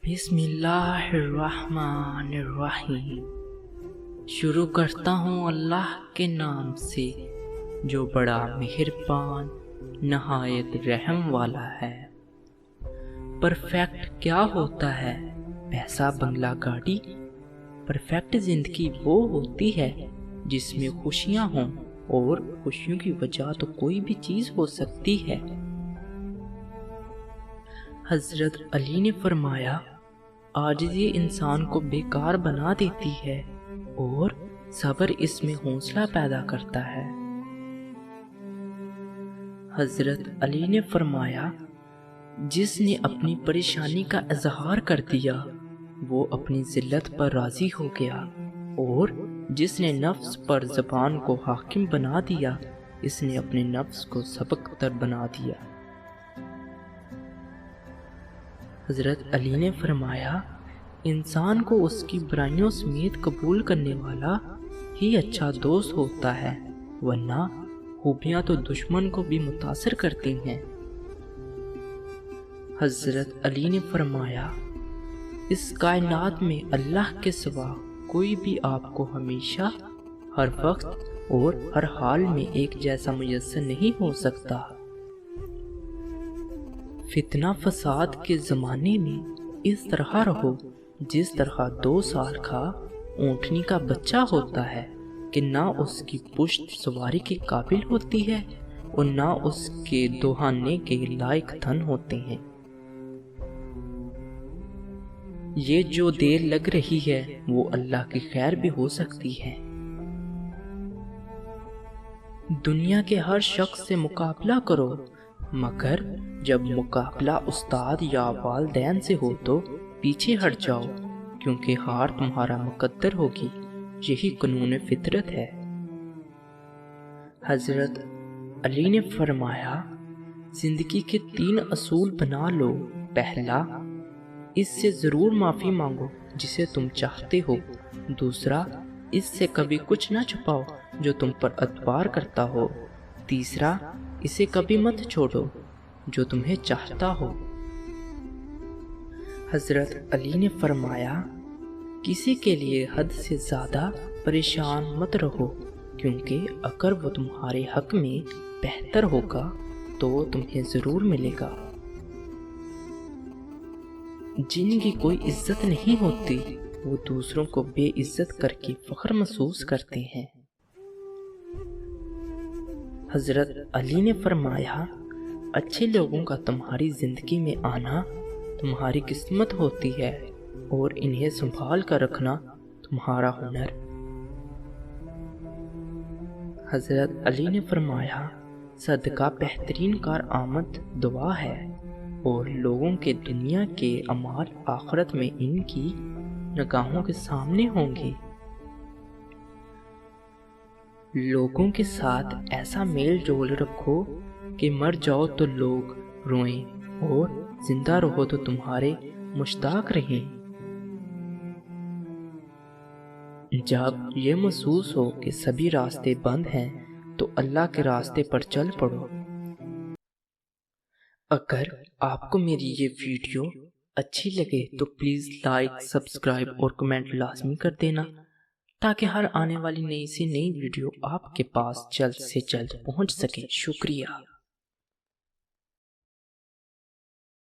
بسم اللہ الرحمن الرحیم۔ شروع کرتا ہوں اللہ کے نام سے جو بڑا مہربان نہایت رحم والا ہے۔ پرفیکٹ کیا ہوتا ہے؟ پیسہ، بنگلہ، گاڑی؟ پرفیکٹ زندگی وہ ہوتی ہے جس میں خوشیاں ہوں، اور خوشیوں کی وجہ تو کوئی بھی چیز ہو سکتی ہے۔ حضرت علی نے فرمایا، عاجزی انسان کو بیکار بنا دیتی ہے اور صبر اس میں حوصلہ پیدا کرتا ہے۔ حضرت علی نے فرمایا، جس نے اپنی پریشانی کا اظہار کر دیا وہ اپنی ذلت پر راضی ہو گیا، اور جس نے نفس پر زبان کو حاکم بنا دیا اس نے اپنے نفس کو سبق تر بنا دیا۔ حضرت علی نے فرمایا، انسان کو اس کی برائیوں سمیت قبول کرنے والا ہی اچھا دوست ہوتا ہے، ورنہ خوبیاں تو دشمن کو بھی متاثر کرتی ہیں۔ حضرت علی نے فرمایا، اس کائنات میں اللہ کے سوا کوئی بھی آپ کو ہمیشہ، ہر وقت اور ہر حال میں ایک جیسا میسر نہیں ہو سکتا۔ فتنہ فساد کے زمانے میں اس طرح رہو جس طرح 2 سال کا اونٹنی کا بچہ ہوتا ہے کہ نہ اس کی پشت سواری کے قابل ہوتی ہے اور نہ اس کے دہانے کے لائق تھن ہوتے ہیں۔ یہ جو دیر لگ رہی ہے وہ اللہ کی خیر بھی ہو سکتی ہے۔ دنیا کے ہر شخص سے مقابلہ کرو، مگر جب مقابلہ استاد یا والدین سے ہو تو پیچھے ہٹ جاؤ، کیونکہ ہار تمہارا مقدر ہوگی، یہی قانون فطرت ہے۔ حضرت علی نے فرمایا، زندگی کے 3 اصول بنا لو۔ پہلا، اس سے ضرور معافی مانگو جسے تم چاہتے ہو۔ دوسرا، اس سے کبھی کچھ نہ چھپاؤ جو تم پر اعتبار کرتا ہو۔ تیسرا، اسے کبھی مت چھوڑو جو تمہیں چاہتا ہو۔ حضرت علی نے فرمایا، کسی کے لیے حد سے زیادہ پریشان مت رہو، کیونکہ اگر وہ تمہارے حق میں بہتر ہوگا تو تمہیں ضرور ملے گا۔ جن کی کوئی عزت نہیں ہوتی وہ دوسروں کو بے عزت کر کے فخر محسوس کرتے ہیں۔ حضرت علی نے فرمایا، اچھے لوگوں کا تمہاری زندگی میں آنا تمہاری قسمت ہوتی ہے اور انہیں سنبھال کر رکھنا تمہارا ہنر۔ حضرت علی نے فرمایا، صدقہ بہترین کارآمد دعا ہے، اور لوگوں کے دنیا کے اعمال آخرت میں ان کی نگاہوں کے سامنے ہوں گے۔ لوگوں کے ساتھ ایسا میل جول رکھو کہ مر جاؤ تو لوگ روئیں اور زندہ رہو تو تمہارے مشتاق رہیں۔ جب یہ محسوس ہو کہ سبھی راستے بند ہیں تو اللہ کے راستے پر چل پڑو۔ اگر آپ کو میری یہ ویڈیو اچھی لگے تو پلیز لائک، سبسکرائب اور کمنٹ لازمی کر دینا، تاکہ ہر آنے والی نئی سے نئی ویڈیو آپ کے پاس جلد سے جلد پہنچ سکے۔ شکریہ۔